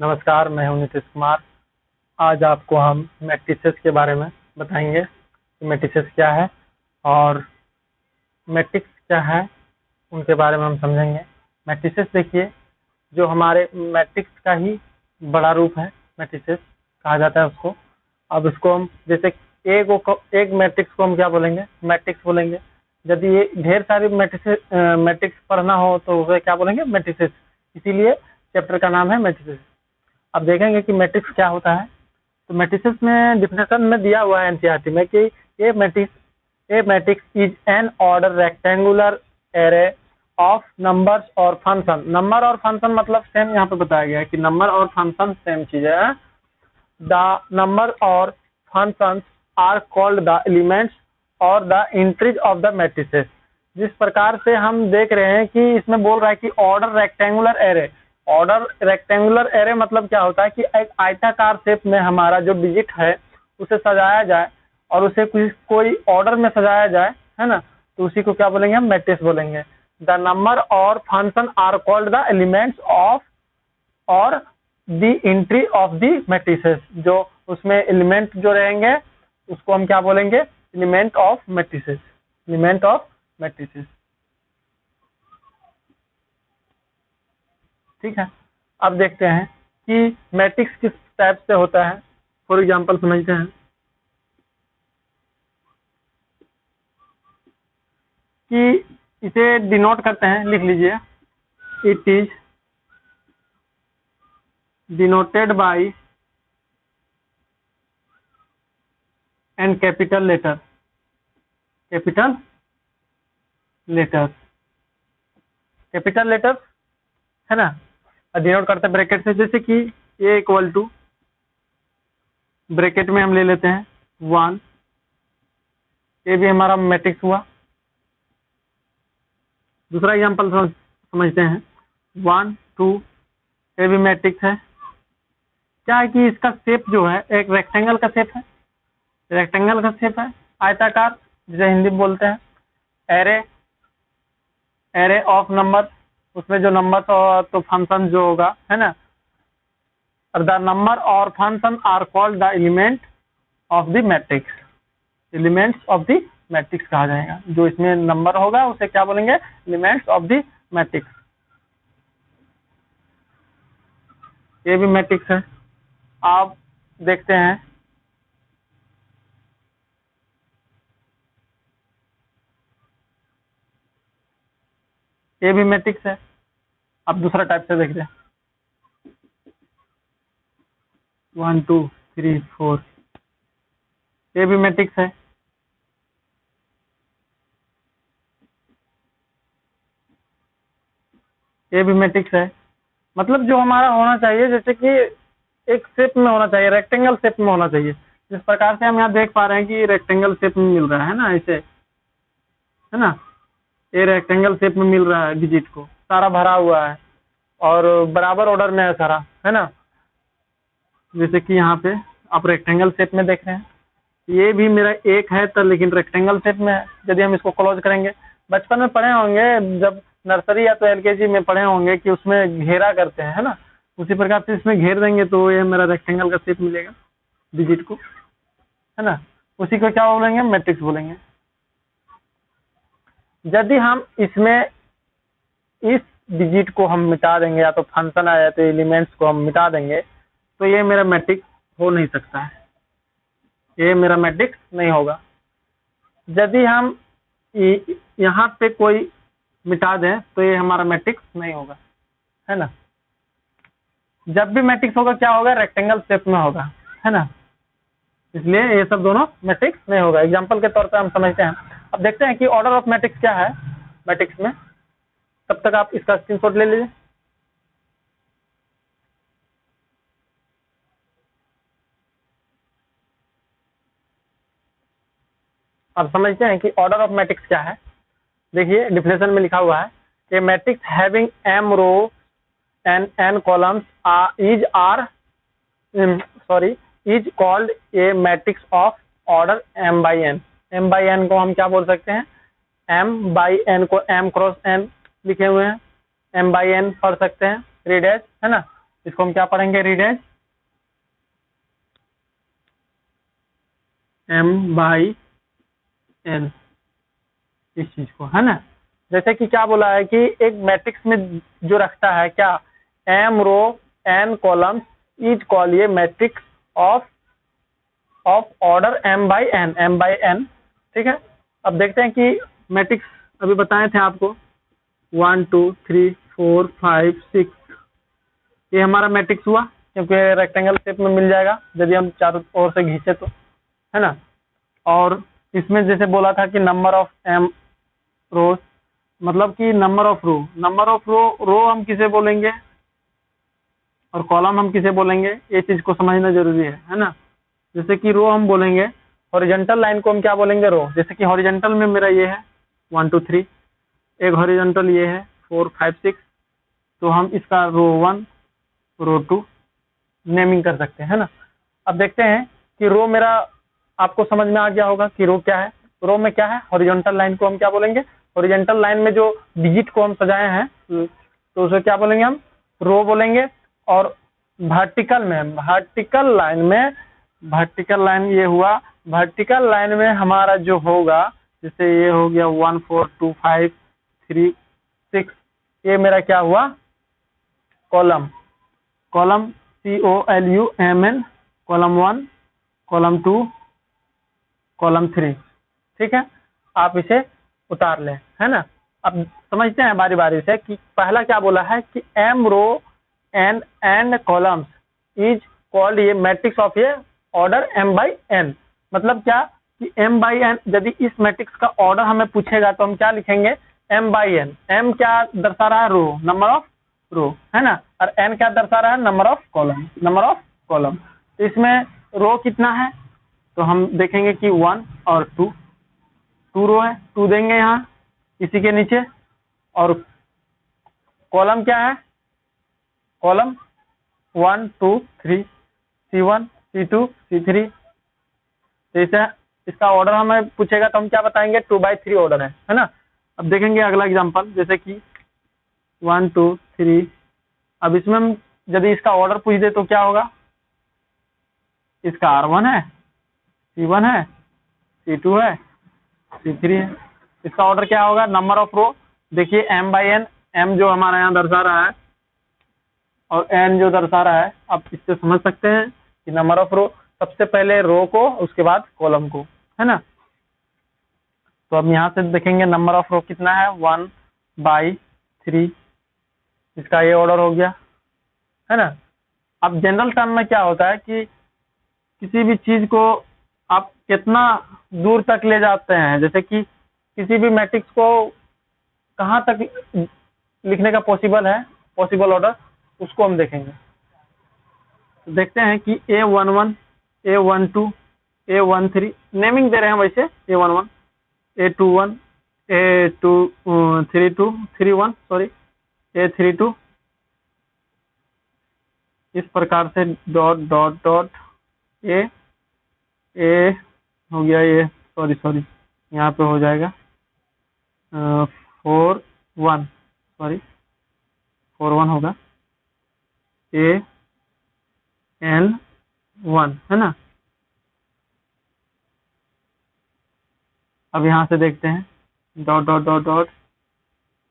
नमस्कार, मैं हूं नीतीश कुमार। आज आपको हम मैट्रिसेस के बारे में बताएंगे कि मैट्रिसेस क्या है और मैट्रिक्स क्या है, उनके बारे में हम समझेंगे। मैट्रिसेस देखिए, जो हमारे मैट्रिक्स का ही बड़ा रूप है, मैट्रिसेस कहा जाता है उसको। अब इसको हम जैसे एक मैट्रिक्स को हम क्या बोलेंगे? मैट्रिक्स बोलेंगे। यदि ये ढेर सारी मैट्रिक्स पढ़ना हो तो उसे क्या बोलेंगे? मैट्रिसेस। इसीलिए चैप्टर का नाम है मैट्रिसेस। अब देखेंगे कि मैट्रिक्स क्या होता है। तो मैट्रिसेस में डिफिनेशन में दिया हुआ है एनसीईआरटी में कि a matrix is an order rectangular array of numbers और फंक्शन। नंबर और फंक्शन मतलब सेम यहाँ पे बताया गया है कि नंबर और फंक्शन सेम चीज है। द नंबर और functions are called the elements और the entries of the matrices. जिस प्रकार से हम देख रहे हैं कि इसमें बोल रहा है कि order rectangular array. Order rectangular array मतलब क्या होता है कि एक आयताकार शेप में हमारा जो डिजिट है उसे सजाया जाए और उसे कोई ऑर्डर में सजाया जाए, है ना, तो उसी को क्या बोलेंगे? हम मैट्रिक्स बोलेंगे। द नंबर और function are called the elements of और the entry of the matrices. जो उसमें एलिमेंट जो रहेंगे उसको हम क्या बोलेंगे? Element of matrices. Element of matrices, ठीक है। अब देखते हैं कि मैट्रिक्स किस टाइप से होता है। फॉर एग्जांपल समझते हैं कि इसे डिनोट करते हैं, लिख लीजिए। It is denoted by an capital letter. Capital letter है ना, डिनोट करते हैं ब्रैकेट से। जैसे कि ए इक्वल टू, ब्रैकेट में हम ले लेते हैं 1। ये भी हमारा मैट्रिक्स हुआ। दूसरा एग्जांपल समझते हैं 1 2। ये भी मैट्रिक्स है। क्या है कि इसका शेप जो है एक रेक्टेंगल का शेप है। रेक्टेंगल का शेप है, आयताकार, जिसे हिंदी में बोलते हैं। एरे ऑफ नंबर, उसमें जो नंबर तो फंक्शन जो होगा, है ना। और द नंबर और function are called the element of the matrix. Elements of the matrix कहा जाएगा। जो इसमें नंबर होगा उसे क्या बोलेंगे? Elements of the matrix. ये भी मैट्रिक्स है। आप देखते हैं ये भी मैट्रिक्स है। अब दूसरा टाइप से देखते हैं 1 2 3 4। ये भी मैट्रिक्स है। ये भी मैट्रिक्स है। मतलब जो हमारा होना चाहिए, जैसे कि एक शेप में होना चाहिए, रेक्टेंगल शेप में होना चाहिए। जिस प्रकार से हम यहाँ देख पा रहे हैं कि रेक्टेंगल शेप में मिल रहा है ना, ऐसे, है ना। ये रेक्टेंगल शेप में मिल रहा है, डिजिट को सारा भरा हुआ है और बराबर ऑर्डर में है सारा, है ना। जैसे कि यहाँ पे आप रेक्टेंगल शेप में देख रहे हैं। ये भी मेरा एक है तो, लेकिन रेक्टेंगल शेप में है। यदि हम इसको क्लोज करेंगे, बचपन में पढ़े होंगे, जब नर्सरी या तो एलकेजी में पढ़े होंगे कि उसमें घेरा करते हैं, है ना। उसी प्रकार से इसमें घेर देंगे तो ये मेरा रेक्टेंगल का शेप मिलेगा डिजिट को, है ना। उसी को क्या बोलेंगे? मैट्रिक्स बोलेंगे। यदि हम इसमें इस डिजिट को हम मिटा देंगे, या तो फंक्शन आया तो एलिमेंट्स को हम मिटा देंगे, तो ये मेरा मैट्रिक्स हो नहीं सकता है। ये मेरा मैट्रिक्स नहीं होगा। यदि हम यहाँ पे कोई मिटा दें तो ये हमारा मैट्रिक्स नहीं होगा, है ना। जब भी मैट्रिक्स होगा क्या होगा? रेक्टेंगल शेप में होगा, है ना। इसलिए ये सब दोनों मैट्रिक्स नहीं होगा। एग्जांपल के तौर पे हम समझते हैं। अब देखते हैं कि ऑर्डर ऑफ मैट्रिक्स क्या है मैट्रिक्स में। तब तक आप इसका स्क्रीनशॉट ले लीजिए। अब समझते हैं कि ऑर्डर ऑफ मैट्रिक्स क्या है। देखिए डिफिनेशन में लिखा हुआ है कि matrix having m row and n columns is called a matrix of order m/n। m/n को हम क्या बोल सकते हैं? m/n को m क्रॉस n लिखे हुए हैं, m/n पढ़ सकते हैं, रीड एज, है ना। इसको हम क्या पढ़ेंगे, रीड एज m/n, इस चीज को, है ना। जैसे कि क्या बोला है कि एक मैट्रिक्स में जो रखता है क्या, m row n columns is call ये मैट्रिक्स ऑफ ऑर्डर m/n, ठीक है। अब देखते हैं कि मैट्रिक्स अभी बताए थे आपको 1 2 3 4 5 6, ये हमारा मैट्रिक्स हुआ, क्योंकि रेक्टेंगल शेप में मिल जाएगा यदि हम चारों ओर से खींचे तो, है ना। और इसमें जैसे बोला था कि नंबर ऑफ m रोज, मतलब कि नंबर ऑफ रो हम किसे बोलेंगे और कॉलम हम किसे बोलेंगे, ये चीज को समझना जरूरी है ना। जैसे कि रो हम बोलेंगे, हॉरिजॉन्टल लाइन को हम क्या बोलेंगे, रो। जैसे कि हॉरिजॉन्टल में मेरा ये है 1 2 3, एक हॉरिजॉन्टल ये है 4 5 6, तो हम इसका रो 1 रो 2 नेमिंग कर सकते हैं, है ना। अब देखते हैं कि रो मेरा आपको समझ में आ गया होगा कि रो क्या है। रो में क्या है, हॉरिजॉन्टल लाइन को हम क्या बोलेंगे, हॉरिजॉन्टल लाइन में जो डिजिट को हम सजाए हैं तो उसे क्या बोलेंगे, हम रो बोलेंगे। और वर्टिकल लाइन ये हुआ, वर्टिकल लाइन में हमारा जो होगा, जैसे ये हो गया 1 4 2 5 3 6, ये मेरा क्या हुआ, column COLUMN, column 1 column 2 column 3, ठीक है। आप इसे उतार लें, है ना। अब समझते हैं बारी बारी से कि पहला क्या बोला है कि m row and columns is called ये मैट्रिक्स ऑफ ये ऑर्डर m/n। मतलब क्या कि m/n, यदि इस मैट्रिक्स का ऑर्डर हमें पूछेगा तो हम क्या लिखेंगे, m/n। m क्या दर्शा रहा है, रो, नंबर ऑफ रो, है ना। और n क्या दर्शा रहा है, नंबर ऑफ कॉलम। तो इसमें रो कितना है, तो हम देखेंगे कि 1 और 2 रो है, 2 देंगे यहाँ इसी के नीचे। और कॉलम क्या है, कॉलम 1 2 3 C1 C2 C3। तो इसे इसका ऑर्डर हमें पूछेगा तो हम क्या बताएंगे, 2/3 ऑर्डर है ना। अब देखेंगे अगला एग्जांपल, जैसे कि 1 2 3। अब इसमें हम यदि इसका ऑर्डर पूछ दे तो क्या होगा, इसका R1 है, C1 है, C2 है, C3 है। इसका ऑर्डर क्या होगा, नंबर ऑफ रो। देखिए m/n, m जो हमारा यहाँ दर्शा रहा है और n जो दर्शा रहा है, आप इससे समझ सकते हैं कि नंबर ऑफ रो, सबसे पहले रो को उसके बाद कॉलम को, है ना। तो अब यहाँ से देखेंगे नंबर ऑफ रो कितना है, 1/3, इसका ये ऑर्डर हो गया, है ना। अब जनरल टर्म में क्या होता है कि किसी भी चीज को आप कितना दूर तक ले जाते हैं, जैसे कि किसी भी मैट्रिक्स को कहाँ तक लिखने का पॉसिबल ऑर्डर, उसको हम देखेंगे। तो देखते हैं कि A11 A12 A13 नेमिंग दे रहे हैं वैसे, A11 A21 A31 sorry A32, इस प्रकार से डॉट डॉट डॉट ए हो गया, ये सॉरी यहाँ पे हो जाएगा 4 1 होगा AN1, है ना। अब यहाँ से देखते हैं dot dot dot dot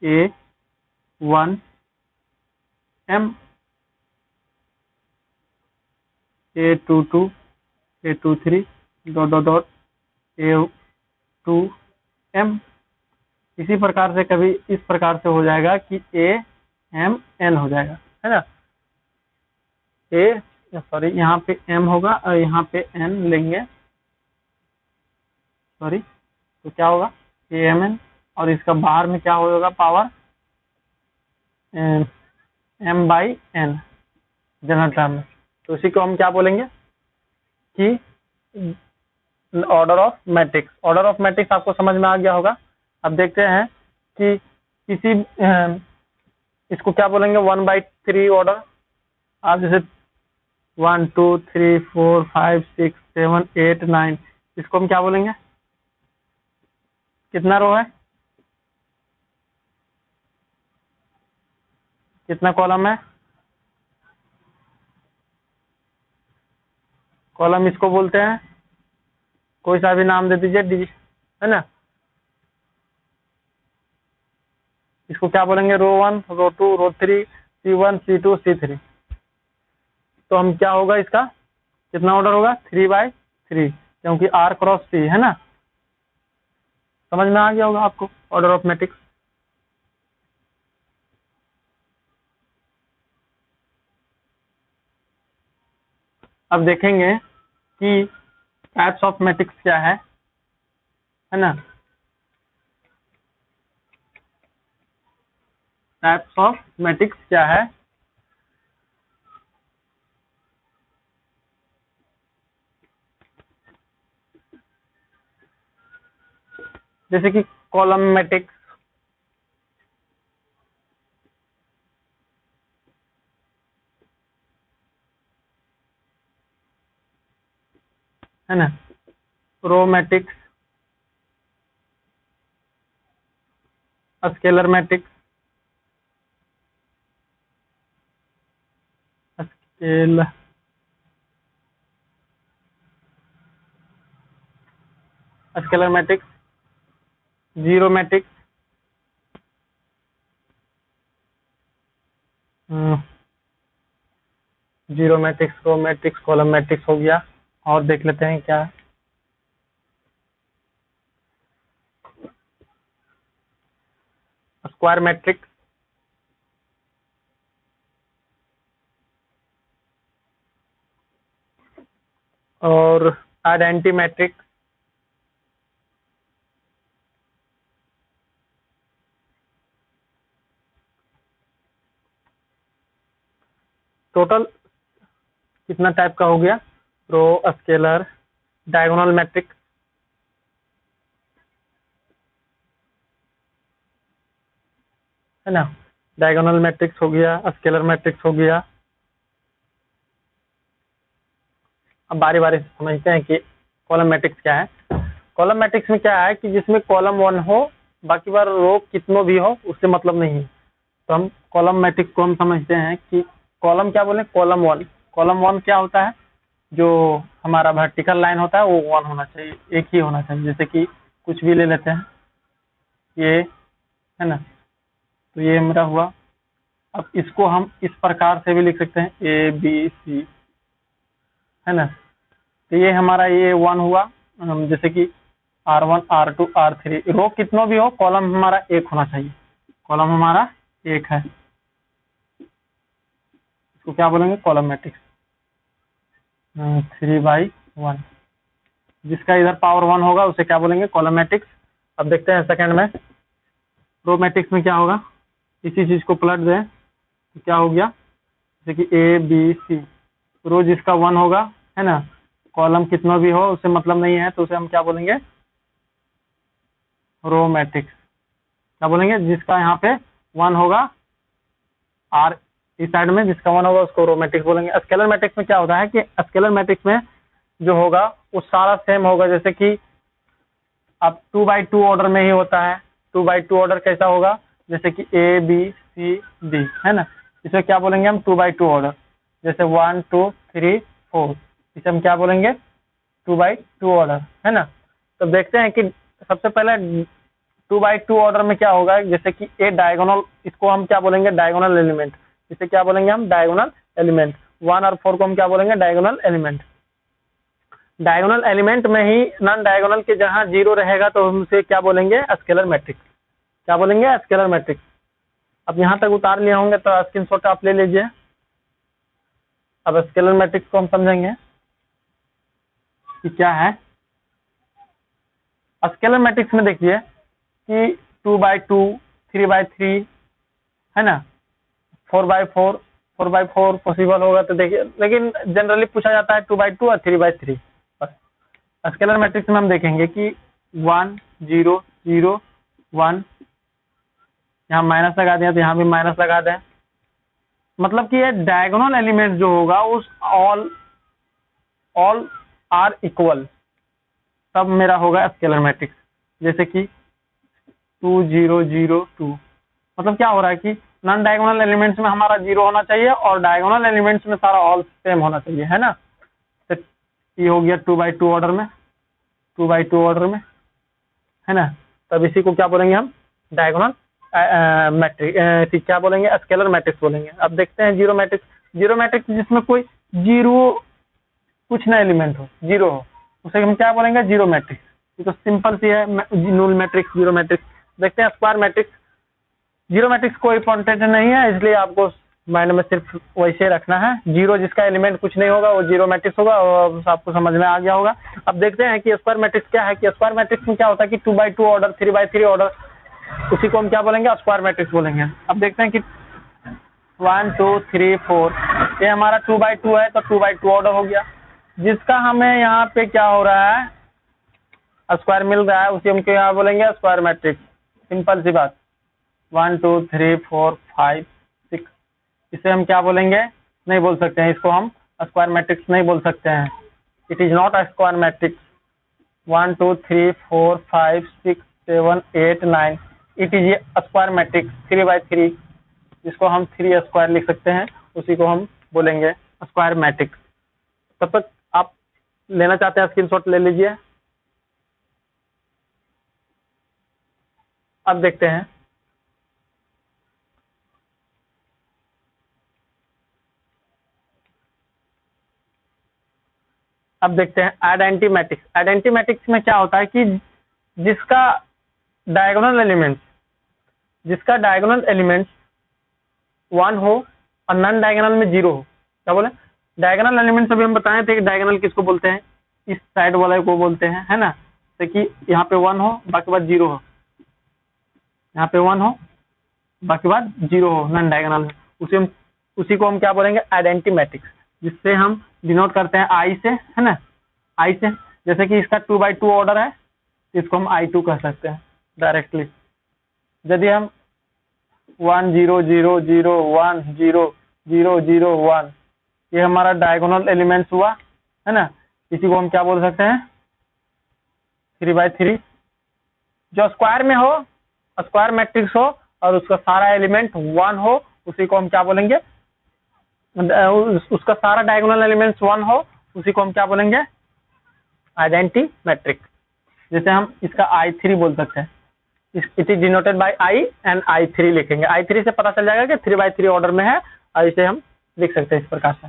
A1M A22 A23 dot dot dot A2M। इसी प्रकार से कभी इस प्रकार से हो जाएगा कि AMN हो जाएगा, है ना। यहाँ पे M होगा और यहाँ पे N लेंगे, सॉरी, तो क्या होगा AMN, और इसका बाहर में क्या होगा, पावर M/n जनरल टर्म में। तो इसी को हम क्या बोलेंगे कि ऑर्डर ऑफ मैट्रिक्स आपको समझ में आ गया होगा। अब देखते हैं कि किसी इसको क्या बोलेंगे, 1/3 ऑर्डर। आप जैसे 1 2 3 4 5 6 7 8 9, इसको हम क्या बोलेंगे, कितना रो है, कितना कॉलम है, कॉलम इसको बोलते हैं, कोई सा भी नाम दे दीजिए, है ना। इसको क्या बोलेंगे, रो 1, रो 2, रो 3, C1, C2, C3। तो हम क्या होगा इसका, कितना ऑर्डर होगा, 3/3, क्योंकि R क्रॉस C है ना। समझ में आ गया होगा आपको ऑर्डर ऑफ मैट्रिक्स। अब देखेंगे कि टाइप्स ऑफ मैट्रिक्स क्या है ना। टाइप्स ऑफ मैट्रिक्स क्या है, जैसे कि कॉलम मैट्रिक्स, है ना, row matrix, scalar matrix, scale scalar matrix, zero matrix, zero matrix, row matrix, column matrix हो गया। और देख लेते हैं क्या, स्क्वायर मैट्रिक्स, और आइडेंटिटी मैट्रिक्स, टोटल कितना टाइप का हो गया, रो, स्केलर, डायगोनल मैट्रिक्स, है ना, डायगोनल मैट्रिक्स हो गया, स्केलर मैट्रिक्स हो गया। अब बारी बारी से समझते हैं कि कॉलम मैट्रिक्स क्या है। कॉलम मैट्रिक्स में क्या है कि जिसमें कॉलम 1 हो, बाकी बार रो कितनों भी हो, उससे मतलब नहीं है। तो हम कॉलम मैट्रिक्स को हम समझते हैं कि कॉलम क्या बोले, कॉलम 1। कॉलम 1 क्या होता है, जो हमारा वर्टिकल लाइन होता है वो 1 होना चाहिए, एक ही होना चाहिए। जैसे कि कुछ भी ले लेते हैं, ये है ना, तो ये मेरा हुआ। अब इसको हम इस प्रकार से भी लिख सकते हैं, ABC, है ना। तो ये हमारा ये 1 हुआ। जैसे कि R1, R2, R3, रो कितनों भी हो, कॉलम हमारा एक होना चाहिए, कॉलम हमारा एक है, इसको क्या बोलेंगे, कॉलम मैट्रिक्स। 3/1, जिसका इधर पावर 1 होगा उसे क्या बोलेंगे, कॉलम मैट्रिक्स। अब देखते हैं सेकंड में, रो मैट्रिक्स में क्या होगा, इसी चीज को पलट दें तो क्या हो गया, जैसे कि ABC, रो जिसका 1 होगा, है ना, कॉलम कितना भी हो उससे मतलब नहीं है, तो उसे हम क्या बोलेंगे, रो मैट्रिक्स। क्या बोलेंगे, जिसका यहाँ पे 1 होगा, R इस साइड में जिसका 1 होगा उसको रो मैट्रिक्स बोलेंगे। स्केलर मैट्रिक्स में क्या होता है कि स्केलर मैट्रिक्स में जो होगा वो सारा सेम होगा। जैसे कि अब 2/2 ऑर्डर में ही होता है। 2/2 ऑर्डर कैसा होगा, जैसे कि ABCD, है ना, इसे क्या बोलेंगे हम, 2/2 ऑर्डर। जैसे 1 2 3 4, इसे हम क्या बोलेंगे, 2/2 ऑर्डर, है ना। तो देखते हैं कि सबसे पहले 2/2 ऑर्डर में क्या होगा, जैसे कि ए डायगोनल, इसको हम क्या बोलेंगे, डायगोनल एलिमेंट। इसे क्या बोलेंगे हम, डायगोनल एलिमेंट। 1 और 4 को हम क्या बोलेंगे, डायगोनल एलिमेंट। डायगोनल एलिमेंट में ही नॉन डायगोनल के जहां 0 रहेगा तो हम उसे क्या बोलेंगे, स्केलर मैट्रिक्स। क्या बोलेंगे, स्केलर मैट्रिक्स। अब यहाँ तक उतार लिए होंगे तो स्क्रीनशॉट आप ले लीजिए। अब स्केलर मैट्रिक्स को हम समझेंगे कि क्या है। स्केलर मैट्रिक्स में देखिए कि 2/2, 3/3, है ना, 4/4, 4/4 पॉसिबल होगा तो देखिए, लेकिन जनरली पूछा जाता है 2/2 और 3/3। स्केलर मैट्रिक्स में हम देखेंगे कि 1 0 0 1, यहाँ माइनस लगा दिया तो यहाँ भी माइनस लगा दें, मतलब कि ये डायगोनल एलिमेंट जो होगा उस ऑल आर इक्वल, तब मेरा होगा स्केलर मैट्रिक्स। जैसे कि 2 0 0 2, मतलब क्या हो रहा है कि नॉन डायगोनल एलिमेंट्स में हमारा 0 होना चाहिए और डायगोनल एलिमेंट्स में सारा ऑल सेम होना चाहिए, है ना। तो ये हो गया 2x2 ऑर्डर में, 2x2 ऑर्डर में, है ना। तब इसी को क्या बोलेंगे हम, डायगोनल मैट्रिक्स, क्या बोलेंगे, स्केलर मैट्रिक्स बोलेंगे। अब देखते हैं जीरो मैट्रिक्स। जीरो मैट्रिक्स जिसमें कोई जीरो कुछ ना एलिमेंट हो, जीरो हो, उसे हम क्या बोलेंगे, जीरो मैट्रिक्स। ये तो सिंपल सी है, नूल मैट्रिक्स, जीरो मैट्रिक्स। देखते हैं स्क्वायर मैट्रिक्स। जीरो मैट्रिक्स कोई इंपॉर्टेंट नहीं है, इसलिए आपको माइंड में सिर्फ वैसे रखना है। जीरो जिसका एलिमेंट कुछ नहीं होगा वो जीरो मैट्रिक्स होगा, और आपको समझ में आ गया होगा। अब देखते हैं कि स्क्वायर मैट्रिक्स क्या है। कि स्क्वायर मैट्रिक्स में क्या होता है कि 2x2 ऑर्डर, 3x3 ऑर्डर, उसी को हम क्या बोलेंगे, स्क्वायर मैट्रिक्स बोलेंगे। अब देखते हैं कि 1 2 3 4, ये हमारा 2x2 है, तो 2x2 ऑर्डर हो गया। जिसका हमें यहाँ पे क्या हो रहा है, स्क्वायर मिल रहा है, उसी हम क्या यहाँ बोलेंगे, स्क्वायर मैट्रिक्स। सिंपल सी बात। 1 2 3 4 5 6, इसे हम क्या बोलेंगे, नहीं बोल सकते हैं, इसको हम स्क्वायर मैट्रिक्स नहीं बोल सकते हैं। It is not a square matrix. 1 2 3 4 5 6 7 8 9, it is a square matrix 3x3, जिसको हम 3 स्क्वायर लिख सकते हैं, उसी को हम बोलेंगे स्क्वायर मैट्रिक्स। तब तक आप लेना चाहते हैं स्क्रीनशॉट ले लीजिए। अब देखते हैं, अब देखते हैं आइडेंटिटी मैट्रिक्स। आइडेंटिटी मैट्रिक्स में क्या होता है कि जिसका डायगोनल एलिमेंट्स 1 हो और नॉन डायगोनल में 0 हो। क्या बोले, डायगोनल एलिमेंट्स अभी हम बताए थे कि डायगोनल किसको बोलते हैं, इस साइड वाले को बोलते हैं, है ना। तो कि यहाँ पे 1 हो, बाकी बात 0 हो, यहाँ पे 1 हो, बाकी बात 0 हो नॉन डायगोनल में, उसी को हम क्या बोलेंगे, आइडेंटिटी मैट्रिक्स, जिससे हम डिनोट करते हैं आई से, है ना, आई से। जैसे कि इसका 2x2 ऑर्डर है, इसको हम I2 कह सकते हैं डायरेक्टली। यदि हम 1 0 0 0 1 0 0 0 1, ये हमारा डायगोनल एलिमेंट्स हुआ, है ना। इसी को हम क्या बोल सकते हैं, 3x3। जो स्क्वायर में हो, स्क्वायर मैट्रिक्स हो और उसका सारा एलिमेंट 1 हो, उसी को हम क्या बोलेंगे, उसका सारा डायगोनल एलिमेंट्स 1 हो, उसी को हम क्या बोलेंगे, आइडेंटिटी मैट्रिक्स। जैसे हम इसका I3 बोल सकते हैं, it is denoted bye I and I3 लिखेंगे। I3 से पता चल जाएगा कि 3x3 ऑर्डर में है, और इसे हम लिख सकते हैं इस प्रकार से।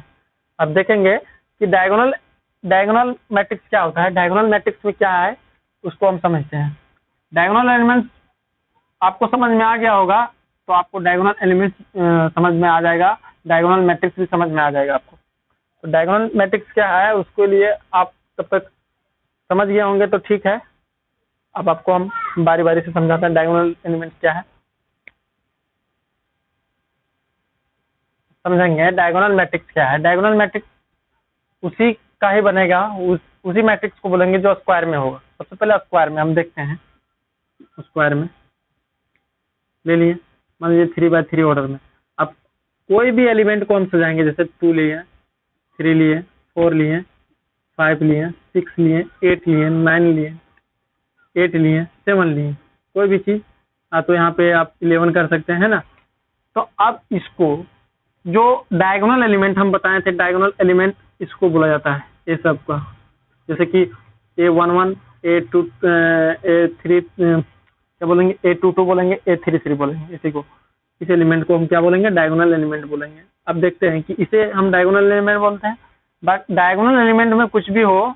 अब देखेंगे कि डायगोनल मैट्रिक्स क्या होता है। डायगोनल मैट्रिक्स में क्या है उसको हम समझते हैं। डायगोनल एलिमेंट्स आपको समझ में आ गया होगा, तो आपको डायगोनल एलिमेंट्स समझ में आ जाएगा, डायगोनल मैट्रिक्स भी समझ में आ जाएगा आपको। तो डायगोनल मैट्रिक्स क्या है, उसके लिए आप तब तक समझ गए होंगे तो ठीक है। अब आपको हम बारी बारी से समझाते हैं डायगोनल एलिमेंट्स क्या है। समझेंगे डायगोनल मैट्रिक्स क्या है। डायगोनल मैट्रिक्स उसी का ही बनेगा, उसी मैट्रिक्स को बोलेंगे जो स्क्वायर में होगा। सबसे पहले स्क्वायर में हम देखते हैं, स्क्वायर में ले लिए, मान लीजिए 3x3 ऑर्डर में। अब कोई भी एलिमेंट को हम सजाएंगे, जैसे 2 लिए, 3 लिए, 4 लिए, 5 लिए, 6 लिए, 8 लिए, 9 लिए, 8 लिए, 7 लिए, कोई भी चीज। तो यहाँ पे आप 11 कर सकते हैं ना। तो अब इसको जो डायगोनल एलिमेंट हम बताए थे, डायगोनल एलिमेंट इसको बोला जाता है, ये सब का। जैसे कि A11, A2, A3 क्या बोलेंगे, A22 बोलेंगे, A33 बोलेंगे। इसी को, इस एलिमेंट को हम क्या बोलेंगे, डायगोनल एलिमेंट बोलेंगे। अब देखते हैं कि इसे हम डायगोनल एलिमेंट बोलते हैं। बट डायगोनल एलिमेंट में कुछ भी हो,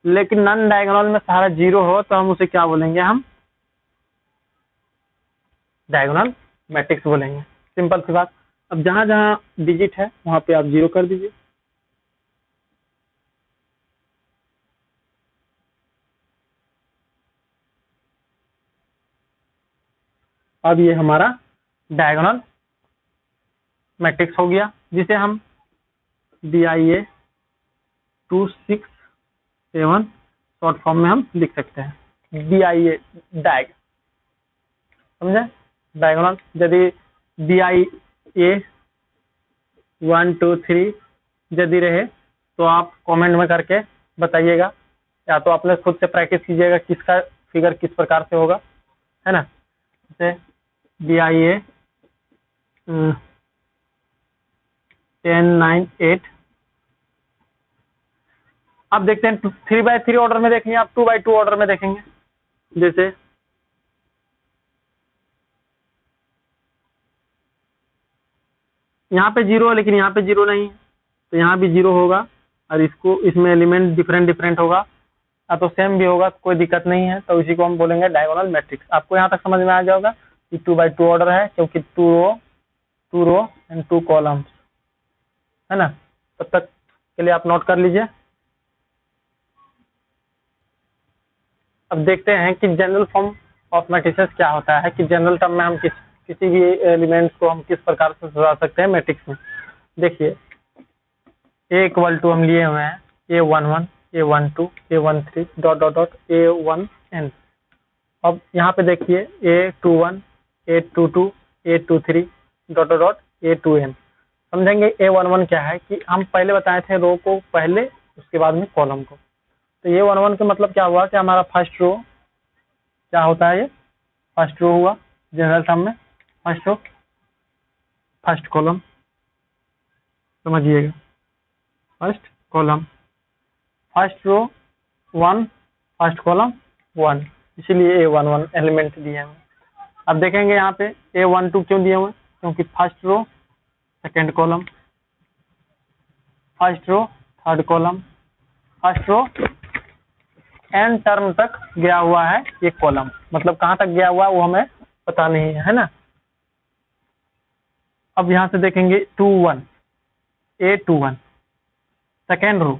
लेकिन नॉन डायगोनल में सारा 0 हो, तो हम उसे क्या बोलेंगे, हम डायगोनल मैट्रिक्स बोलेंगे। सिंपल सी बात। अब जहां जहां डिजिट है वहां पे आप 0 कर दीजिए। अब ये हमारा डायगोनल मैट्रिक्स हो गया, जिसे हम DIA 267 शॉर्ट फॉर्म में हम लिख सकते हैं। DIA डायग, समझे, डायगोनल। यदि DIA 1 2 3 यदि रहे तो आप कमेंट में करके बताइएगा, या तो अपने खुद से प्रैक्टिस कीजिएगा किसका फिगर किस प्रकार से होगा, है ना। जैसे DIA 10 9 8, अब देखते हैं 3x3 ऑर्डर में देखेंगे, आप 2x2 ऑर्डर में देखेंगे। जैसे यहाँ पे 0 है लेकिन यहाँ पे 0 नहीं है, तो यहाँ भी 0 होगा और इसको इसमें एलिमेंट डिफरेंट होगा या तो सेम भी होगा, कोई दिक्कत नहीं है, तो इसी को हम बोलेंगे डायगोनल मैट्रिक्स। आपको यहाँ तक समझ में आ जाएगा कि 2x2 ऑर्डर है क्योंकि 2 रो एंड 2 कॉलम्स है ना। तब तक के लिए आप नोट कर लीजिए। अब देखते हैं कि जनरल फॉर्म ऑफ मैट्रिसेस क्या होता है, कि जनरल टर्म में हम किसी भी एलिमेंट्स को हम किस प्रकार से सजा सकते हैं मैट्रिक्स में। देखिए A=, हम लिए हुए हैं A11, A12, A13 dot dot dot A1n। अब यहाँ पे देखिए A21, A22, A23 dot dot dot A2n। समझेंगे A11 क्या है, कि हम पहले बताए थे रो को पहले, उसके बाद में कॉलम को। तो A11 का मतलब क्या हुआ कि हमारा फर्स्ट रो क्या होता है, ये फर्स्ट रो हुआ जनरल टर्म में, फर्स्ट रो फर्स्ट कॉलम, समझिएगा first column, first row 1, first column 1, इसीलिए A11 एलिमेंट दिए हुए। अब देखेंगे यहाँ पे A12 क्यों दिए हुए, क्योंकि first row second column, first row third column, first row n term तक गया हुआ है ये कॉलम, मतलब कहाँ तक गया हुआ है वो हमें पता नहीं है ना। अब यहाँ से देखेंगे 21, A21 सेकेंड रो,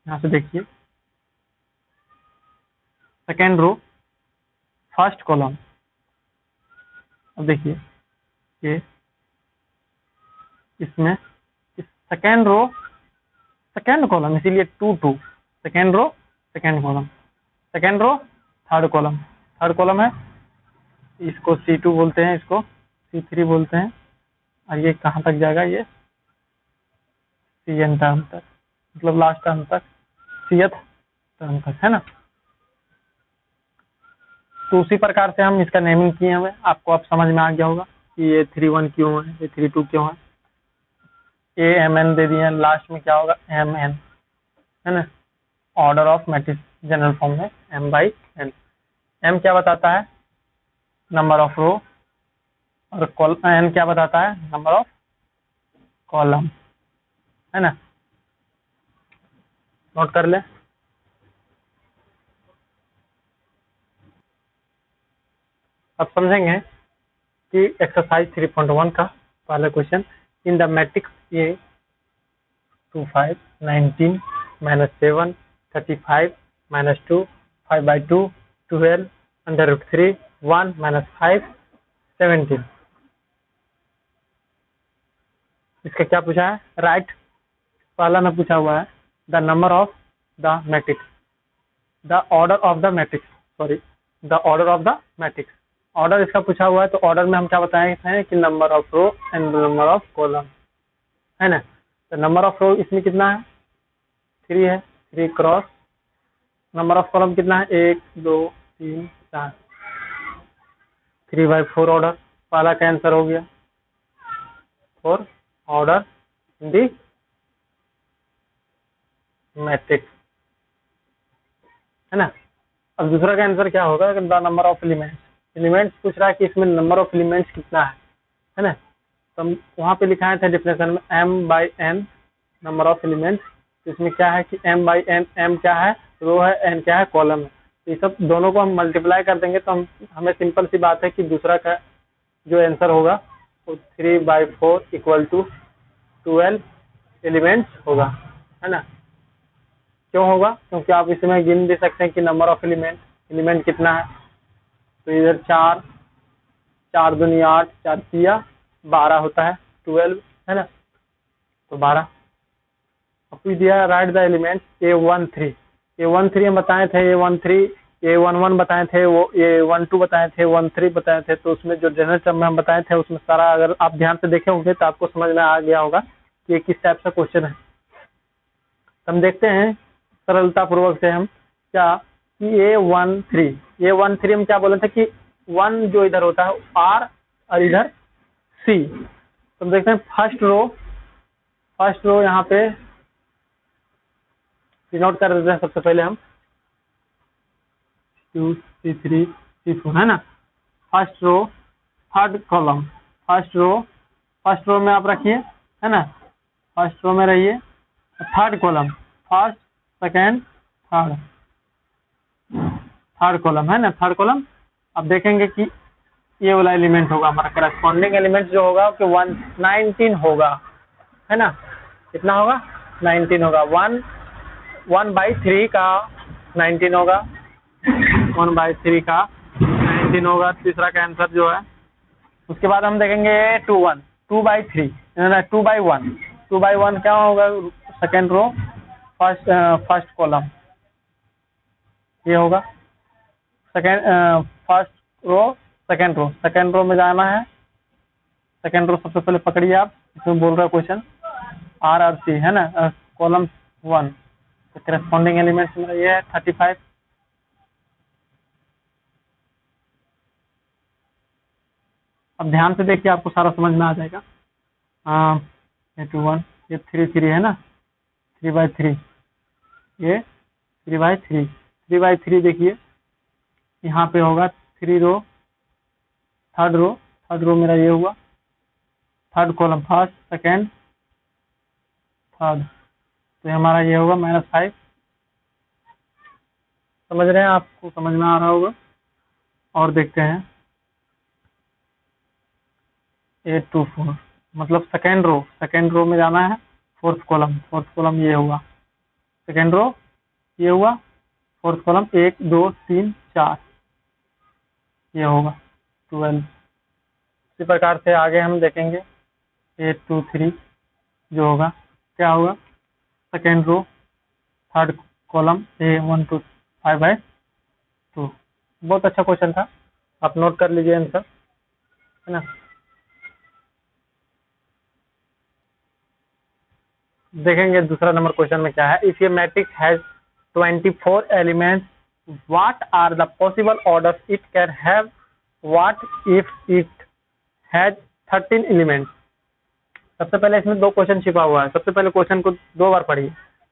यहाँ से देखिए सेकेंड रो फर्स्ट कॉलम। अब देखिए ये इसमें इस सेकेंड रो सेकेंड कॉलम, इसीलिए 2 second row second column, second row third column है, इसको C2 बोलते हैं, इसको C3 बोलते हैं, और ये कहाँ तक जाएगा, ये Cn टर्म तक, मतलब लास्ट टर्म तक, Cth टर्म तक, है ना। तो उसी प्रकार से हम इसका नेमिंग किए हुए, आपको अब समझ में आ गया होगा कि ये 31 क्यों है, ये 32 क्यों है, Amn दे दिए, लास्ट में क्या होगा Mn, है ना। Order of matrix general form में M/n। M क्या बताता है, नंबर ऑफ रो, और n क्या बताता है, नंबर ऑफ कॉलम, है ना। नोट कर ले। अब समझेंगे कि एक्सरसाइज 3.1 का पहला question, in the matrix A25, 19, -7, 35, -2, 5/2, 12, √3, 1, -5, 17। इसका क्या पूछा है, राइट। पहला में पूछा हुआ है the number of the matrix, the order of the matrix, sorry the order of the matrix. Order इसका पूछा हुआ है, तो ऑर्डर में हम क्या बताए हैं कि number of row and number of column, है ना। तो नंबर ऑफ रो इसमें कितना है, 3 है, 3 क्रॉस, नंबर ऑफ कॉलम कितना है, 1, 2, 3, 4, 3/4 ऑर्डर। पहला का आंसर हो गया 4 ऑर्डर इन दी मैट्रिक्स, है ना। अब दूसरा का आंसर क्या होगा, द नंबर ऑफ एलिमेंट्स पूछ रहा है कि इसमें नंबर ऑफ एलिमेंट्स कितना है ना। तो हम वहाँ पे लिखाए थे डिफिनेशन में M/n नंबर ऑफ एलिमेंट्स। तो इसमें क्या है कि M/n, M क्या है, रो है, n क्या है, कॉलम है। तो ये सब दोनों को हम मल्टीप्लाई कर देंगे तो हमें सिंपल सी बात है कि दूसरा का जो आंसर होगा वो 3/4 = 12 एलिमेंट्स होगा, है ना। क्यों होगा, क्योंकि आप इसमें गिन दे सकते हैं कि नंबर ऑफ एलिमेंट कितना है। तो इधर 4, 4 दूनी 8, 4 तिया 12 होता है, 12, है ना। तो 12 अब दिया, राइट द एलिमेंट्स A13 हम बताए थे, A13, A11 बताए थे, वो A12 बताए थे, 13 बताए थे। तो उसमें जो जनरल टर्म में हम बताए थे उसमें सारा, अगर आप ध्यान से देखे होंगे तो आपको समझ में आ गया होगा कि ये किस टाइप का क्वेश्चन है। हम देखते हैं सरलता पूर्वक से हम क्या, कि A13 हम क्या बोले थे कि 1 जो इधर होता है R और इधर C। तो हम देखते हैं फर्स्ट रो यहाँ पे नोट कर देते हैं सबसे पहले हम C2 C3 C4 है ना। First row third column, first row में आप रखिए है ना, फर्स्ट रो में रहिए। Third column first second third column है ना, थर्ड कॉलम अब देखेंगे कि ये वाला एलिमेंट होगा हमारा करस्पॉन्डिंग एलिमेंट जो होगा कि 119 होगा है ना। कितना होगा 19 होगा। 1/3 का 19 होगा, 1/3 का 19 होगा तीसरा का आंसर जो है। उसके बाद हम देखेंगे 2/3 2/1 क्या होगा सेकेंड रो फर्स्ट कॉलम ये होगा। फर्स्ट रो सेकेंड रो में जाना है। सेकेंड रो सबसे पहले पकड़िए आप, इसमें बोल रहा है क्वेश्चन RRC है ना, कॉलम 1 तो करस्पॉन्डिंग एलिमेंट्स में ये है 35। अब ध्यान से देखिए आपको सारा समझ में आ जाएगा। ये 2 1 ये 3 है ना, 3/3 ये 3/3 देखिए यहाँ पे होगा 3 रो थर्ड रो मेरा ये हुआ, third column first second third तो हमारा ये होगा -5। समझ रहे हैं, आपको समझ में आ रहा होगा। और देखते हैं 8 2 4 मतलब सेकेंड रो में जाना है। फोर्थ कॉलम ये हुआ, सेकेंड रो ये हुआ, फोर्थ कॉलम 1 2 3 4 ये होगा 12। इसी प्रकार से आगे हम देखेंगे 8 2 3 जो होगा क्या होगा सेकेंड रो थर्ड कॉलम 1 2 5/2। बहुत अच्छा क्वेश्चन था, आप नोट कर लीजिए आंसर है ना। देखेंगे दूसरा नंबर क्वेश्चन में क्या है। इफ ये matrix has 24 elements what are the possible orders it can have, what if it has 13 elements. सबसे पहले इसमें 2 क्वेश्चन छिपा हुआ है। सबसे पहले क्वेश्चन को 2 बार पढ़िए,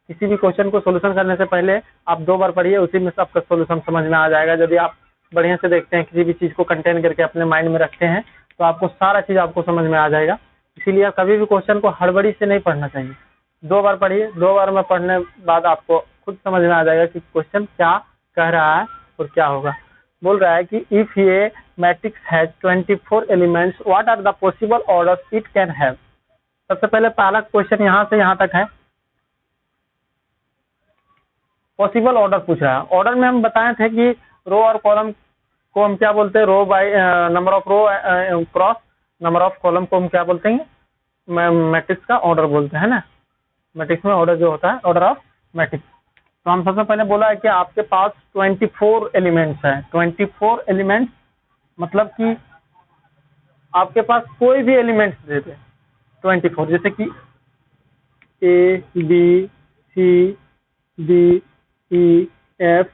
किसी भी क्वेश्चन को सोल्यूशन करने से पहले आप 2 बार पढ़िए, उसी में से आपका सोल्यूशन समझ में आ जाएगा। यदि आप बढ़िया से देखते हैं, किसी भी चीज़ को कंटेन करके अपने माइंड में रखते हैं तो आपको सारा चीज़ आपको समझ में आ जाएगा। इसीलिए कभी भी क्वेश्चन को हड़बड़ी से नहीं पढ़ना चाहिए। 2 बार पढ़िए, 2 बार में पढ़ने बाद आपको खुद समझ में आ जाएगा कि क्वेश्चन क्या कह रहा है और क्या होगा। बोल रहा है कि इफ ये matrix has 24 elements what are the possible orders it can have. सबसे पहले पहला क्वेश्चन यहाँ से यहाँ तक है, पॉसिबल ऑर्डर पूछ रहा है। ऑर्डर में हम बताए थे कि रो और कॉलम को हम क्या बोलते हैं, row by number of row cross number of column को हम क्या बोलते हैं, मैट्रिक्स का ऑर्डर बोलते हैं ना। मैट्रिक्स में ऑर्डर जो होता है ऑर्डर ऑफ मैट्रिक्स। तो हम सबसे पहले बोला है कि आपके पास 24 एलिमेंट्स है। 24 एलिमेंट्स मतलब कि आपके पास कोई भी एलिमेंट्स दे दे 24, जैसे कि A B C D E F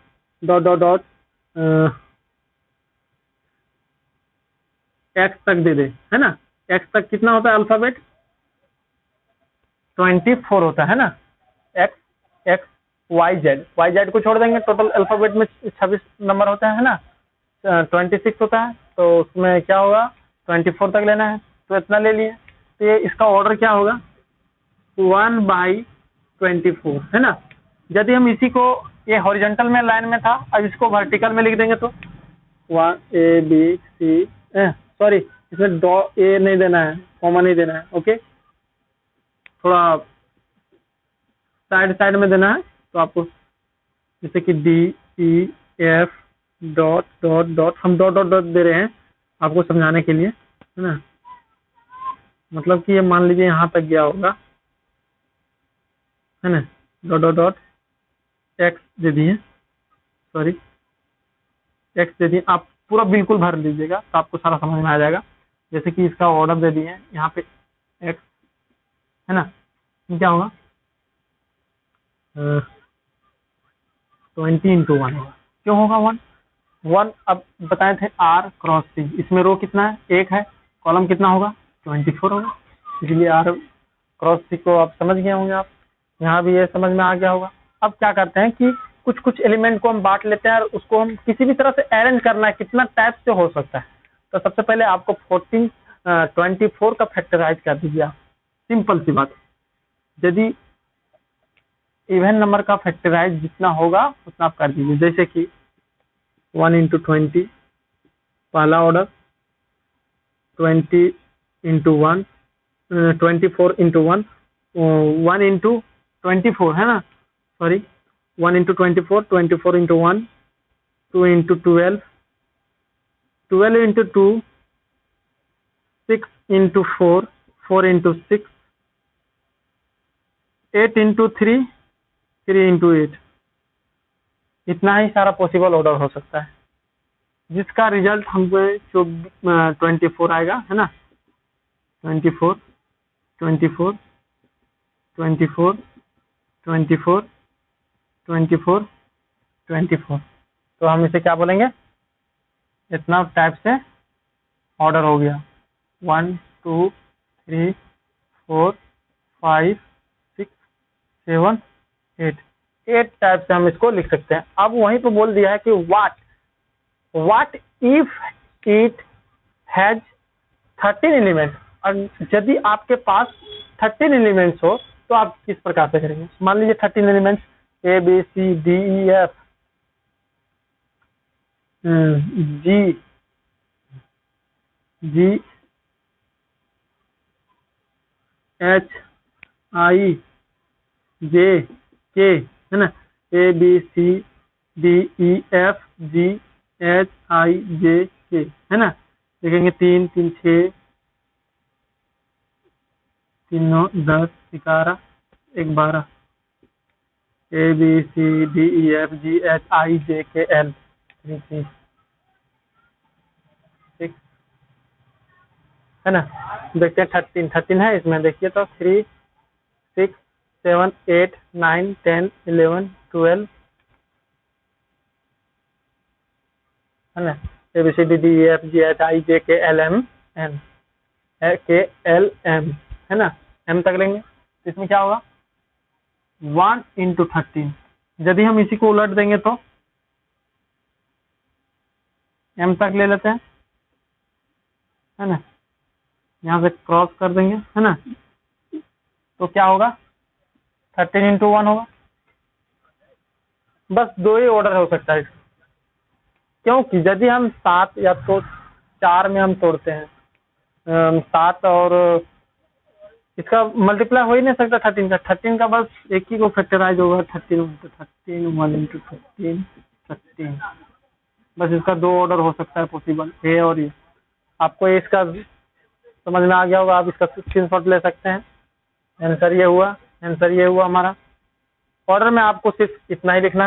dot x तक दे दे है ना। एक्स तक कितना होता है अल्फाबेट 24 होता है ना। एक्स वाई जेड को छोड़ देंगे, टोटल अल्फाबेट में 26 नंबर होता है ना, 26 होता है। तो उसमें क्या होगा 24 तक लेना है, तो इतना ले लिए। तो ये इसका ऑर्डर क्या होगा 1/24 है ना। यदि हम इसी को, ये हॉरिजॉन्टल में लाइन में था, अब इसको वर्टिकल में लिख देंगे तो 1 A B C सॉरी इसमें ए नहीं देना है, कॉमा नहीं देना है, ओके थोड़ा साइड में देना है। तो आपको जैसे कि D E F डॉट हम डॉट दे रहे हैं आपको समझाने के लिए है ना। मतलब कि ये मान लीजिए यहाँ तक गया होगा है ना, डॉट एक्स दे दिए, सॉरी एक्स दे दिए। आप पूरा बिल्कुल भर लीजिएगा तो आपको सारा समझ में आ जाएगा। जैसे कि इसका ऑर्डर दे दिए यहाँ पे एक्स है ना, क्या होगा 20 × 1 होगा। क्यों होगा 1? अब बताए थे R क्रॉस C, इसमें रो कितना है 1 है, कॉलम कितना होगा 24 होगा, इसलिए R क्रॉस C को आप समझ गए होंगे। आप यहाँ भी ये समझ में आ गया होगा। अब क्या करते हैं कि कुछ कुछ एलिमेंट को हम बांट लेते हैं और उसको हम किसी भी तरह से अरेंज करना है, कितना टाइप से हो सकता है। तो सबसे पहले आपको 24 का फैक्टराइज कर दीजिए आप, सिंपल सी बात। यदि इवन नंबर का फैक्टराइज जितना होगा उतना आप कर दीजिए, जैसे कि 1 × 20 पहला ऑर्डर, 20 × 1 24 × 1 1 × 24 है ना, सॉरी 1 × 24 24 × 1 2 × 12 12 × 2 6 × 4 4 × 6 8 × 3 3 × 8। इतना ही सारा पॉसिबल ऑर्डर हो सकता है, जिसका रिजल्ट हमको 24 आएगा, है ना। 24 24 24 24 24 24। तो हम इसे क्या बोलेंगे, इतना टाइप से ऑर्डर हो गया, 1 2 3 4 5 6 7 8 टाइप से हम इसको लिख सकते हैं। अब वहीं पे बोल दिया है कि what if it has 13 element. और यदि आपके पास 13 एलिमेंट्स हो तो आप किस प्रकार से करेंगे। मान लीजिए 13 एलिमेंट्स ABCDEF GHIJK है ना, ABCDEFGHIJK है ना। देखेंगे 3 3 6 3 9 10 11 1 12 ABCDEFGHIJKL 3 3 है ना। देखते हैं 13 है इसमें, देखिए तो 3 6 7 8 9 10 11 12 है ना। ABCDEFGHIJKLMN KLM है ना, M तक लेंगे। तो इसमें क्या होगा 1 × 13। यदि हम इसी को उलट देंगे तो M तक ले लेते हैं, है ना, यहाँ से क्रॉस कर देंगे, है ना। तो क्या होगा 13 × 1 होगा। बस 2 ही ऑर्डर हो सकता है, क्योंकि यदि हम 7 या तो 4 में हम तोड़ते हैं 7 और इसका मल्टीप्लाई हो ही नहीं सकता 13 का बस एक ही को फैक्टराइज होगा 13 × 13 1 × 13 13। बस इसका 2 ऑर्डर हो सकता है पॉसिबल, ए और ये। आपको इसका समझ में आ गया होगा, आप इसका स्क्रीनशॉट ले सकते हैं। आंसर ये हुआ, हमारा ऑर्डर में आपको सिर्फ इतना ही लिखना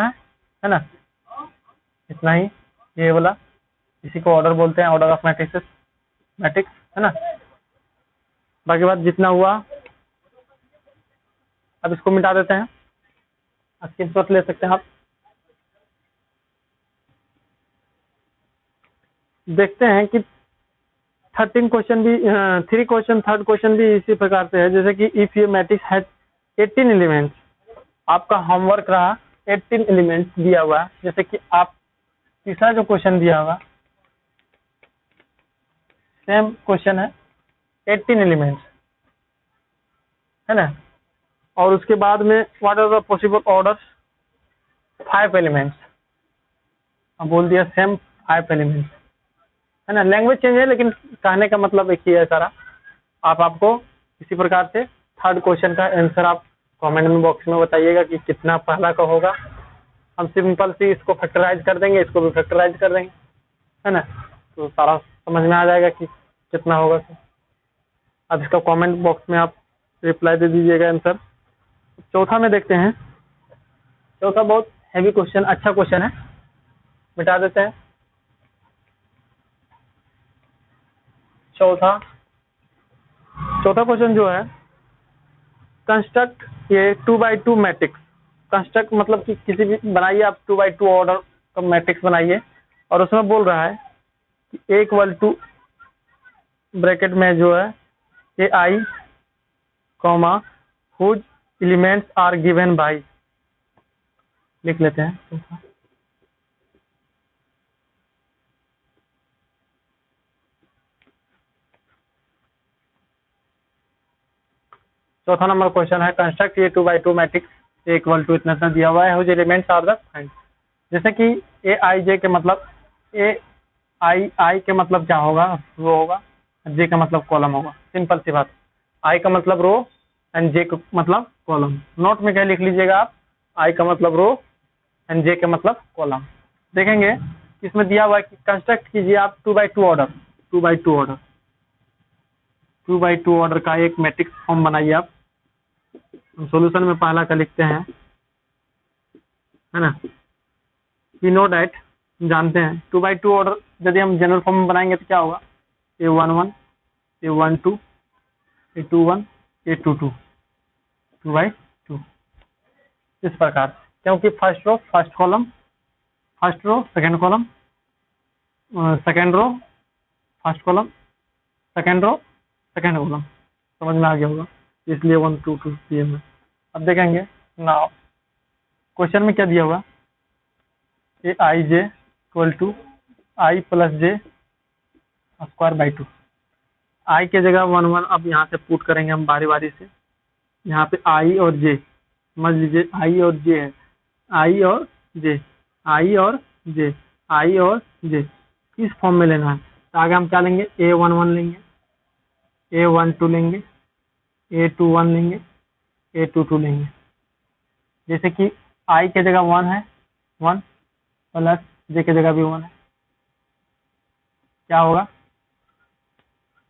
है ना, इतना ही, ये वाला, इसी को ऑर्डर बोलते हैं, ऑर्डर ऑफ मैट्रिक्स है ना। बाकी बात जितना हुआ, अब इसको मिटा देते हैं, स्क्रीनशॉट ले सकते हैं आप। देखते हैं कि 13 क्वेश्चन भी 3 क्वेश्चन, थर्ड क्वेश्चन भी इसी प्रकार से है, जैसे कि इफ ये मैट्रिक्स हैज 18 एलिमेंट्स। आपका होमवर्क रहा 18 एलिमेंट्स दिया हुआ है, जैसे कि आप तीसरा जो क्वेश्चन दिया होगा सेम क्वेश्चन है, 18 एलिमेंट्स है ना। और उसके बाद में what are the possible orders 5 elements. अब बोल दिया सेम 5 एलिमेंट्स, है ना। लैंग्वेज चेंज है लेकिन कहने का मतलब एक ही है सारा। आपको इसी प्रकार से थर्ड क्वेश्चन का आंसर आप कमेंट में बॉक्स में बताइएगा कि कितना पहला का होगा। हम सिंपल सी इसको फैक्टराइज कर देंगे, इसको भी फैक्टराइज कर देंगे, है ना। तो सारा समझ में आ जाएगा कि कितना होगा। अब इसका कमेंट बॉक्स में आप रिप्लाई दे दीजिएगा आंसर। चौथा में देखते हैं, चौथा बहुत हैवी क्वेश्चन, अच्छा क्वेश्चन है, मिटा देते हैं। चौथा क्वेश्चन जो है, कंस्ट्रक्ट ये 2x2 मैट्रिक्स। कंस्ट्रक्ट मतलब कि किसी भी बनाइए आप 2x2 ऑर्डर का मैट्रिक्स बनाइए, और उसमें बोल रहा है कि A = ब्रैकेट में जो है AI, whose elements are given by. लिख लेते हैं। चौथा नंबर क्वेश्चन है construct a 2x2 matrix A equal to इतना दिया हुआ है, whose elements are defined. जैसे कि ए आई जे के मतलब ए आई के मतलब क्या होगा, रो होगा, जे का मतलब कॉलम होगा, सिंपल सी बात। आई का मतलब रो एंड जे का मतलब कॉलम। नोट में क्या लिख लीजिएगा आप, आई का मतलब रो एंड जे का मतलब कॉलम। देखेंगे इसमें दिया हुआ है कि कंस्ट्रक्ट कीजिए आप 2x2 order, 2x2 order, 2x2 order का एक मैट्रिक्स फॉर्म बनाइए आप। हम सॉल्यूशन में पहला का लिखते हैं, है ना। वी नो डैट, जानते हैं 2x2 ऑर्डर यदि हम जनरल फॉर्म में बनाएंगे तो क्या होगा, A11 A12 A21 A22 2x2 इस प्रकार, क्योंकि first row first column, first row second column, second row first column, second row second column, समझ में आ गया होगा, इसलिए 1 2 2 दिए हुए। अब देखेंगे नाउ क्वेश्चन में क्या दिया हुआ, a i j equal to i plus j square by 2। I के जगह 1 1 अब यहाँ से पुट करेंगे हम बारी बारी से। यहाँ पे आई और जे, समझ लीजिए आई और जे है, आई और जे, आई और जे, आई और जे, किस फॉर्म में लेना है। तो आगे हम क्या लेंगे, A11 लेंगे, A12 लेंगे, A21 लेंगे, A22 लेंगे। जैसे कि आई के जगह 1 है, 1 प्लस जे के जगह भी 1 है, क्या होगा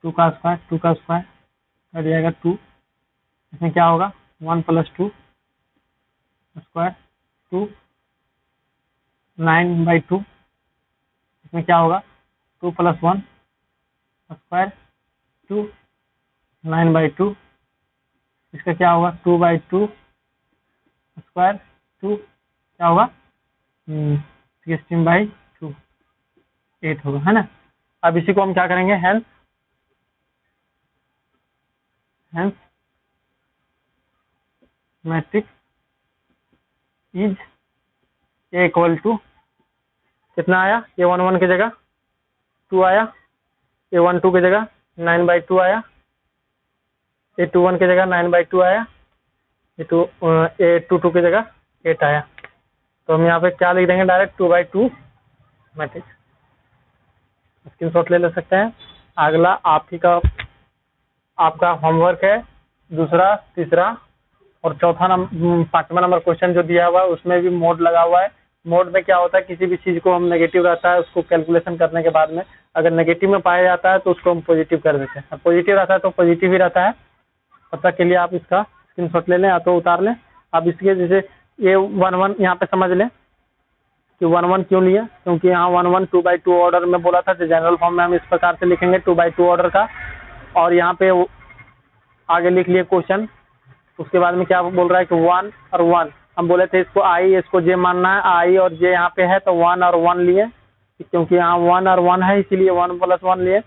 2 का स्क्वायर, 2 का स्क्वायर कर जाएगा 2, इसमें क्या होगा 1 प्लस 2 स्क्वायर 2, 9/2, इसमें क्या होगा 2 प्लस 1 स्क्वायर 2, 9/2, इसका क्या होगा 2/2 स्क्वायर 2, क्या होगा 16/2 8 होगा, है ना। अब इसी को हम क्या करेंगे, hence matrix is A equal to कितना आया, A11 की जगह 2 आया, A12 की जगह 9/2 आया, A21 की जगह 9/2 आया, A22 की जगह 8 आया। तो हम यहाँ पे क्या लिख देंगे, डायरेक्ट 2/2 मैट्रिक्स। स्क्रीनशॉट ले सकते हैं। अगला आप ही का आपका होमवर्क है, दूसरा तीसरा और चौथा नंबर 5वां नंबर क्वेश्चन जो दिया हुआ है उसमें भी मोड लगा हुआ है। मोड में क्या होता है, किसी भी चीज को हम नेगेटिव रहता है उसको कैलकुलेशन करने के बाद में अगर नेगेटिव में पाया जाता है तो उसको हम पॉजिटिव कर देते हैं, पॉजिटिव रहता है तो पॉजिटिव ही रहता है। तब तक के लिए आप इसका स्क्रीनशॉट ले लें या तो उतार लें। अब इसके जैसे A11 यहाँ पे समझ लें कि 1 1 क्यों लिया, क्योंकि यहाँ 1 1 2/2 ऑर्डर में बोला था, तो जनरल फॉर्म में हम इस प्रकार से लिखेंगे 2/2 ऑर्डर का। और यहाँ पे आगे लिख लिए क्वेश्चन, उसके बाद में क्या बोल रहा है कि 1 और 1, हम बोले थे इसको आई इसको जे मानना है, आई और जे यहाँ पे है तो 1 और 1 लिए, क्योंकि यहाँ 1 और 1 है इसीलिए 1 प्लस 1 लिए,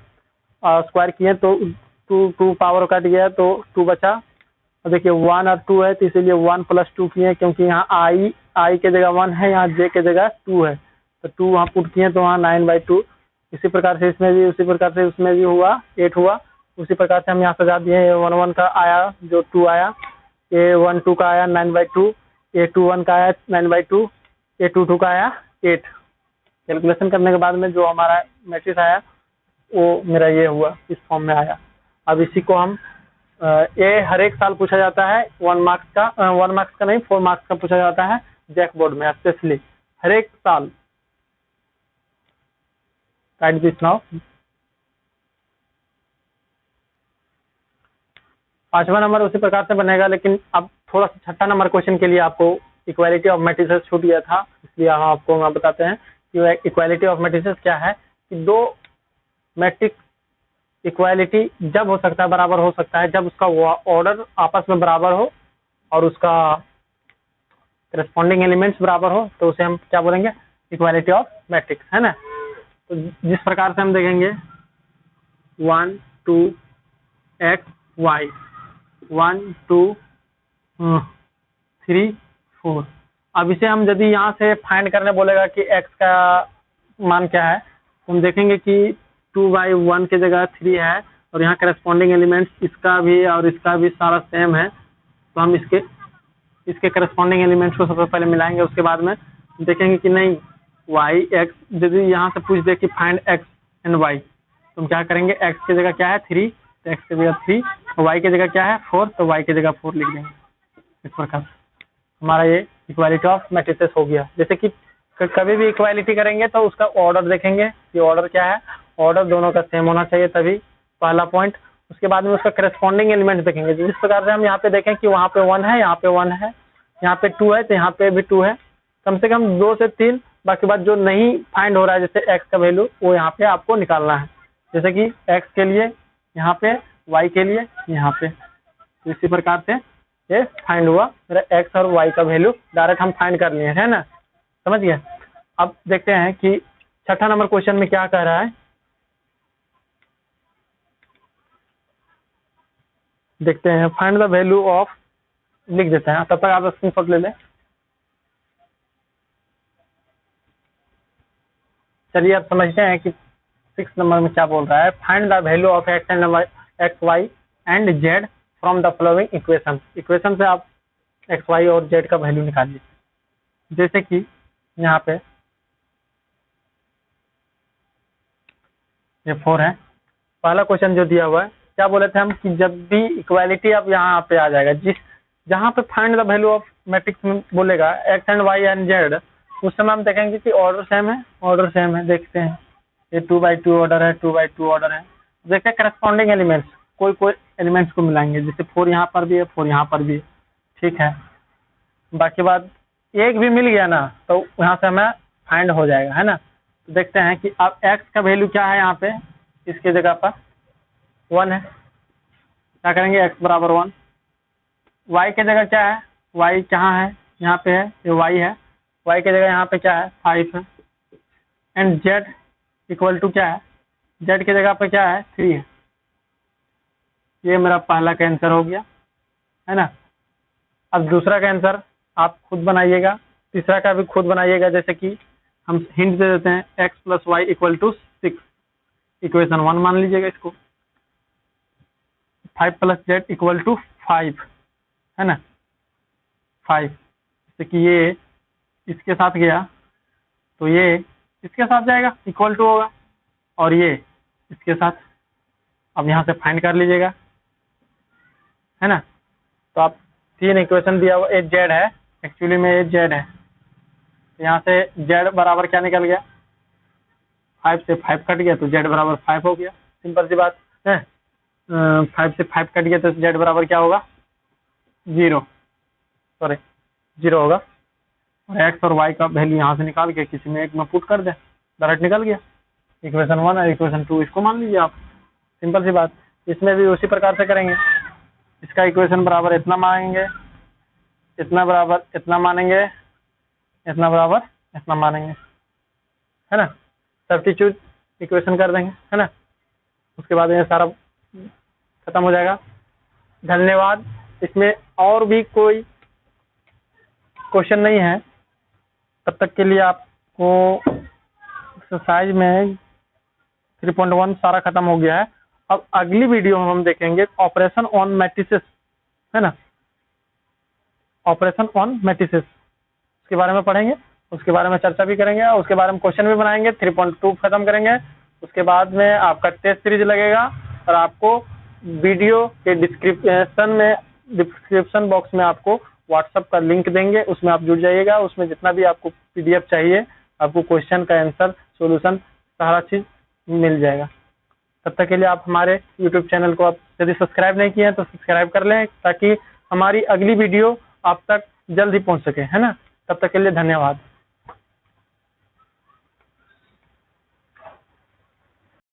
स्क्वायर किए तो 2 पावर कट गया तो 2 बचा। और देखिए 1 और 2 है तो इसीलिए 1 प्लस 2 किए, क्योंकि यहाँ आई के जगह 1 है, यहाँ जे के जगह 2 है तो 2 वहाँ पुट किए तो वहाँ 9/2। इसी प्रकार से इसमें भी, उसी प्रकार से उसमें भी हुआ 8 हुआ, उसी प्रकार से हम यहाँ सजा दिए। 1 1 का आया जो 2 आया, A12 का आया 9/2, A21 का आया 9/2, A22 का आया 8। कैलकुलेशन करने के बाद में जो हमारा मैट्रिक्स आया वो मेरा ये हुआ, इस फॉर्म में आया। अब इसी को हम ये हर एक साल पूछा जाता है 1 मार्क्स का, 1 मार्क्स का नहीं 4 मार्क्स का पूछा जाता है जैक बोर्ड में, स्पेशली हर एक साल। Write this now. 5वां नंबर उसी प्रकार से बनेगा, लेकिन अब थोड़ा सा 6ठा नंबर क्वेश्चन के लिए आपको इक्वालिटी ऑफ मैट्रिसेस छूट गया था, इसलिए हम आपको बताते हैं कि इक्वालिटी ऑफ मैट्रिसेस क्या है। कि दो मैट्रिक्स इक्वालिटी जब हो सकता है, बराबर हो सकता है, जब उसका ऑर्डर आपस में बराबर हो और उसका करस्पॉन्डिंग एलिमेंट्स बराबर हो, तो उसे हम क्या बोलेंगे, इक्वालिटी ऑफ मैट्रिक्स, है ना। तो जिस प्रकार से हम देखेंगे 1 2 x y 1 2 3 4, अब इसे हम यदि यहाँ से फाइंड करने बोलेगा कि x का मान क्या है, तो हम देखेंगे कि 2/1 की जगह 3 है और यहाँ करस्पॉन्डिंग एलिमेंट्स इसका भी और इसका भी सारा सेम है। तो हम इसके करस्पॉन्डिंग एलिमेंट्स को सबसे पहले मिलाएंगे, उसके बाद में देखेंगे कि नहीं y x, यदि यहाँ से पूछ दे कि फाइंड x एंड y, तो हम क्या करेंगे, x की जगह क्या है 3, तो x की जगह 3, और y की जगह क्या है 4, तो y की जगह 4 लिख देंगे। इस प्रकार हमारा ये इक्वालिटी ऑफ मैट्रिसेस हो गया। जैसे कि कभी भी इक्वालिटी करेंगे तो उसका ऑर्डर देखेंगे कि ऑर्डर क्या है, ऑर्डर दोनों का सेम होना चाहिए, तभी पहला पॉइंट। उसके बाद में उसका करस्पॉन्डिंग एलिमेंट देखेंगे, जिस प्रकार से हम यहाँ पे देखें कि वहाँ पे 1 है, यहाँ पे 1 है, यहाँ पे 2 है, तो यहाँ पे भी 2 है, कम से कम 2 से 3। बाकी बात जो नहीं फाइंड हो रहा है, जैसे x का वैल्यू, वो यहाँ पे आपको निकालना है। जैसे कि x के लिए यहाँ पे, y के लिए यहाँ पे, तो इसी प्रकार से ये फाइंड हुआ। मेरा x और y का वैल्यू डायरेक्ट हम फाइंड कर लिए है ना, समझ गए। अब देखते हैं कि छठा नंबर क्वेश्चन में क्या कह रहा है, देखते हैं। फाइंड द वैल्यू ऑफ, लिख देते हैं, तब तक आप स्क्रीनशॉट ले लें। चलिए अब समझते हैं कि 6 नंबर में क्या बोल रहा है। Find the value of x and y and z from the following equation. Equation से आप x y और z का वैल्यू निकालिए। जैसे कि यहाँ पे ये 4 है। पहला क्वेश्चन जो दिया हुआ है, क्या बोले थे हम कि जब भी इक्वालिटी अब यहाँ पे आ जाएगा, जहाँ पे find the value of matrix में बोलेगा x and y and z, उस समय हम देखेंगे कि ऑर्डर सेम है, ऑर्डर सेम है। देखते हैं ये 2/2 ऑर्डर है, 2/2 ऑर्डर है। देखते हैं करस्पॉन्डिंग एलिमेंट्स, कोई एलिमेंट्स को मिलाएंगे, जैसे 4 यहाँ पर भी है, 4 यहाँ पर भी है, ठीक है। बाकी बात एक भी मिल गया ना, तो यहाँ से हमें फाइंड हो जाएगा, है ना। तो देखते हैं कि अब x का वैल्यू क्या है, यहाँ पे इसके जगह पर 1 है, क्या करेंगे x बराबर 1। y की जगह क्या है, y कहाँ है, यहाँ पे है, ये y है, y की जगह यहाँ पे क्या है 5 है। एंड z इक्वल टू क्या है, z की जगह पे क्या है 3 है। ये मेरा पहला का आंसर हो गया, है ना। अब दूसरा का आंसर आप खुद बनाइएगा, तीसरा का भी खुद बनाइएगा। जैसे कि हम हिंट दे देते हैं, x plus y equal to 6, equation 1 मान लीजिएगा इसको। 5 प्लस z इक्वल टू 5, है ना, 5। जैसे कि ये इसके साथ गया तो ये इसके साथ जाएगा, इक्वल टू होगा, और ये इसके साथ। अब यहाँ से फाइंड कर लीजिएगा, है ना। तो आप 3 इक्वेशन दिया हुआ, एक z है, एक्चुअली में ये z है, यहाँ से z बराबर क्या निकल गया, 5 से 5 कट गया तो z बराबर 5 हो गया। सिंपल सी बात है। 5 से 5 कट गया तो z बराबर क्या होगा, 0 होगा। और x और y का वैल्यू यहाँ से निकाल के किसी में एक में पुट कर दे, डायरेक्ट निकल गया। इक्वेशन 1 और इक्वेशन 2 इसको मान लीजिए आप, सिंपल सी बात। इसमें भी उसी प्रकार से करेंगे, इसका इक्वेशन बराबर इतना मानेंगे, इतना बराबर इतना मानेंगे, इतना बराबर इतना मानेंगे, है ना। सब्स्टिट्यूट इक्वेशन कर देंगे, है ना। उसके बाद ये सारा खत्म हो जाएगा। धन्यवाद। इसमें और भी कोई क्वेश्चन नहीं है, तब तक के लिए आपको एक्सरसाइज में 3.1 सारा खत्म हो गया है। अब अगली वीडियो में हम देखेंगे ऑपरेशन ऑन मैट्रिसेस, है ना, ऑपरेशन ऑन मैट्रिसेस, उसके बारे में पढ़ेंगे, उसके बारे में चर्चा भी करेंगे, और उसके बारे में क्वेश्चन भी बनाएंगे। 3.2 खत्म करेंगे। उसके बाद में आपका टेस्ट सीरीज लगेगा, और आपको वीडियो के डिस्क्रिप्शन बॉक्स में आपको व्हाट्सएप का लिंक देंगे, उसमें आप जुड़ जाइएगा। उसमें जितना भी आपको PDF चाहिए, आपको क्वेश्चन का आंसर, सॉल्यूशन, सारा चीज मिल जाएगा। तब तक के लिए आप हमारे YouTube चैनल को आप यदि सब्सक्राइब नहीं किए हैं तो सब्सक्राइब कर लें, ताकि हमारी अगली वीडियो आप तक जल्द ही पहुंच सके, है ना। तब तक के लिए धन्यवाद।